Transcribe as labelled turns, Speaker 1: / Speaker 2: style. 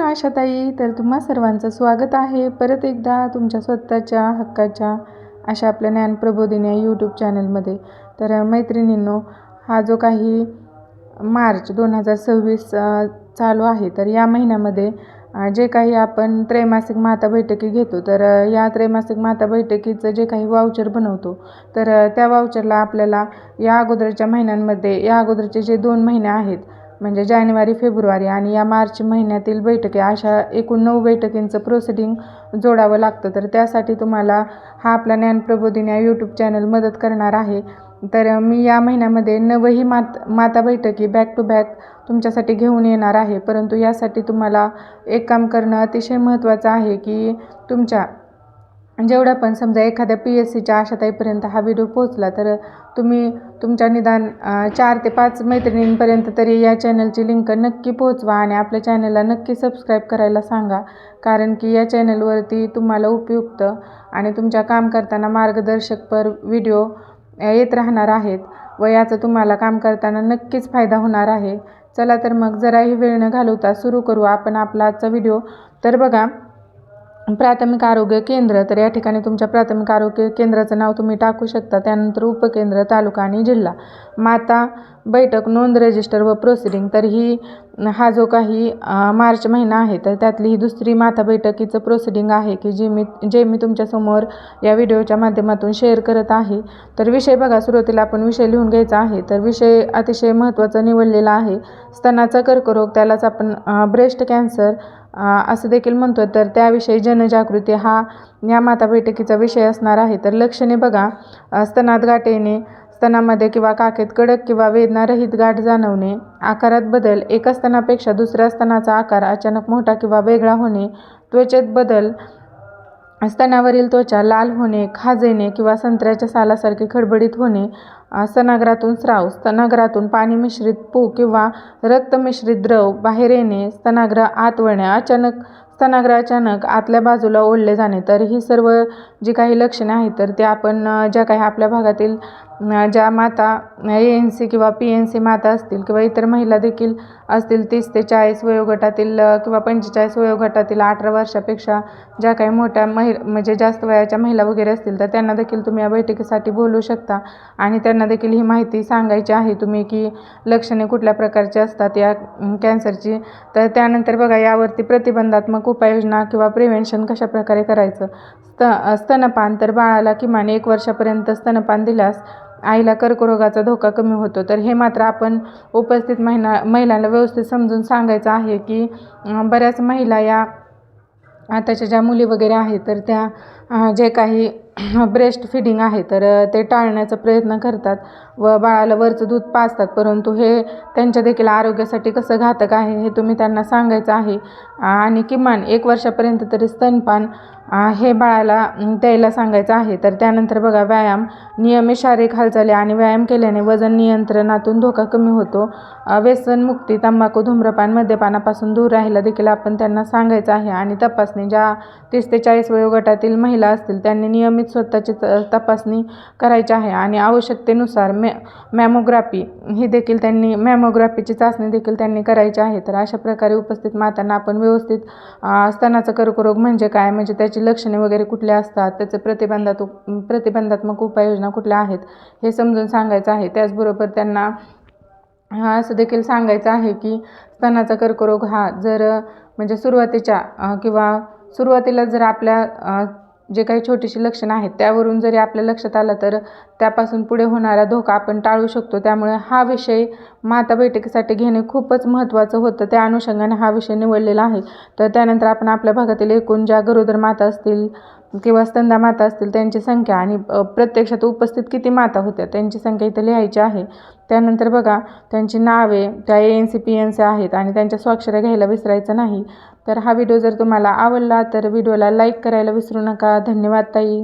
Speaker 1: ना आशाताई, तर तुम्हा सर्वांचं स्वागत आहे परत एकदा तुमच्या स्वतःच्या हक्काच्या अशा आपल्या ज्ञानप्रबोधिनी या यूट्यूब चॅनलमध्ये. तर मैत्रिणींनो, हा जो काही मार्च 2026 चालू आहे, तर या महिन्यामध्ये जे काही आपण त्रैमासिक माता बैठकी घेतो, तर या त्रैमासिक माता बैठकीचं जे काही वाउचर बनवतो, तर त्या वाउचरला आपल्याला या अगोदरच्या महिन्यांमध्ये या अगोदरचे जे 2 महिने आहेत, म्हणजे जानेवारी फेब्रुवारी आणि या मार्च महिन्यातील बैठकी, अशा एकूण 9 बैठकींचं प्रोसिडिंग जोडावं लागतं. तर त्यासाठी तुम्हाला हा आपला ज्ञानप्रबोधिनी या यूट्यूब चॅनल मदत करणार आहे. तर मी या महिन्यामध्ये 9ही माता बैठकी बॅक टू बॅक तुमच्यासाठी घेऊन येणार आहे. परंतु यासाठी तुम्हाला एक काम करणं अतिशय महत्त्वाचं आहे की तुमच्या जेवढा पण समजा एखाद्या PSCच्या आशाताईपर्यंत हा व्हिडिओ पोहोचला, तर तुम्ही तुमच्या निदान 4 ते 5 मैत्रिणींपर्यंत तरी या चॅनलची लिंक नक्की पोहोचवा आणि आपल्या चॅनलला नक्की सबस्क्राईब करायला सांगा. कारण की या चॅनलवरती तुम्हाला उपयुक्त आणि तुमच्या काम करताना मार्गदर्शकपर व्हिडिओ येत राहणार आहेत व याचा तुम्हाला काम करताना नक्कीच फायदा होणार आहे. चला तर मग जराही वेळ न घालवता सुरू करू आपण आपला आजचा व्हिडिओ. तर बघा, प्राथमिक आरोग्य केंद्र, तर या ठिकाणी तुमच्या प्राथमिक आरोग्य केंद्राचं नाव तुम्ही टाकू शकता. त्यानंतर उपकेंद्र, तालुका आणि जिल्हा. माता बैठक, नोंद, रजिस्टर व प्रोसिडिंग. तर हा जो काही मार्च महिना आहे, तर त्यातली ही दुसरी माता बैठकीचं प्रोसिडिंग आहे की जे मी तुमच्यासमोर या व्हिडिओच्या माध्यमातून शेअर करत आहे. तर विषय बघा, सुरुवातीला आपण विषय लिहून घ्यायचा आहे. तर विषय अतिशय महत्त्वाचा निवडलेला आहे, स्तनाचा कर्करोग, त्यालाच आपण ब्रेस्ट कॅन्सर असं देखील म्हणतो. तर त्याविषयी जनजागृती हा या माता बैठकीचा विषय असणार आहे. तर लक्षणे बघा, स्तनात गाठ येणे, स्तनामध्ये किंवा काखेत कडक किंवा वेदनारहित गाठ जाणवणे, आकारात बदल, एका स्तनापेक्षा दुसऱ्या स्तनाचा आकार अचानक मोठा किंवा वेगळा होणे, त्वचेत बदल, स्तनावरील त्वचा लाल होणे, खाज येणे किंवा संत्र्याच्या सालासारखे खडबडीत होणे, स्तनाग्रातून स्राव, स्तनाग्रातून पाणी मिश्रित पू किंवा रक्त मिश्रित द्रव बाहेर येणे, स्तनाग्र आत वळणे, स्तनाग्र अचानक आतल्या बाजूला ओढले जाणे. तर ही सर्व जी काही लक्षणे आहेत, तर ते आपण ज्या काही आपल्या भागातील ज्या माता ANC किंवा PNC माता असतील किंवा इतर महिला देखील असतील, 30 ते 40 वयोगटातील किंवा 45 वयोगटातील, 18 वर्षापेक्षा ज्या काही मोठ्या म्हणजे जास्त वयाच्या महिला वगैरे असतील, तर त्यांना देखील तुम्ही या बैठकीसाठी बोलवू शकता आणि त्यांना देखील ही माहिती सांगायची आहे तुम्ही की लक्षणे कुठल्या प्रकारची असतात या कॅन्सरची. तर त्यानंतर बघा, यावरती प्रतिबंधात्मक उपाययोजना किंवा प्रिव्हेन्शन कशाप्रकारे करायचं. स्तनपान, तर बाळाला किमान 1 वर्षापर्यंत स्तनपान दिल्यास आईला कर्करोगाचा धोका कमी होतो. तर हे मात्र आपण उपस्थित महिलांना व्यवस्थित समजून सांगायचं आहे की बऱ्याच महिला या आताच्या ज्या मुली वगैरे आहेत, तर त्या जे काही ब्रेस्ट फिडिंग आहे, तर ते टाळण्याचा प्रयत्न करतात व बाळाला वरचं दूध पाजतात. परंतु हे त्यांच्या देखील आरोग्यासाठी कसं घातक आहे हे तुम्ही त्यांना सांगायचं आहे आणि किमान 1 वर्षापर्यंत तरी स्तनपान हे बाळाला द्यायला सांगायचं आहे. तर त्यानंतर बघा, व्यायाम, नियमित शारीरिक हालचाली आणि व्यायाम केल्याने वजन नियंत्रणातून धोका कमी होतो. व्यसनमुक्ती, तंबाखू, धूम्रपान, मद्यपानापासून दूर राहायला देखील आपण त्यांना सांगायचं आहे. आणि तपासणी, ज्या 30 ते 40 वयोगटातील महिला असतील त्यांनी नियमित स्वतःची तपासणी करायची आहे आणि आवश्यकतेनुसार मॅमोग्राफी ही देखील त्यांनी मॅमोग्राफीची चाचणी देखील त्यांनी करायची आहे. तर अशा प्रकारे उपस्थित मातांना आपण व्यवस्थित स्तनाचा कर्करोग म्हणजे काय, म्हणजे त्याची लक्षणे वगैरे कुठले असतात, त्याचे प्रतिबंधात्मक उपाययोजना कुठल्या आहेत हे समजून सांगायचं आहे. त्याचबरोबर त्यांना असं देखील सांगायचं आहे की स्तनाचा कर्करोग हा जर म्हणजे सुरुवातीला जर आपल्या जे काही छोटीशी लक्षणं आहेत त्यावरून जरी आपल्या लक्षात आलं, तर त्यापासून पुढे होणारा धोका आपण टाळू शकतो. त्यामुळे हा विषय माता बैठकीसाठी घेणे खूपच महत्त्वाचं होतं. त्या अनुषंगाने हा विषय निवडलेला आहे. तर त्यानंतर आपण आपल्या भागातील एकूण ज्या गरोदर माता असतील किंवा स्तनदा माता असतील त्यांची संख्या आणि प्रत्यक्षात उपस्थित किती माता होत्या त्यांची संख्या इथं लिहायची आहे. त्यानंतर बघा, त्यांची नावे, त्या ANC PNC आहेत आणि त्यांच्या स्वाक्षऱ्या घ्यायला विसरायचं नाही. तर हा व्हिडिओ जर तुम्हाला आवडला तर व्हिडिओला लाईक करायला विसरू नका. धन्यवाद ताई.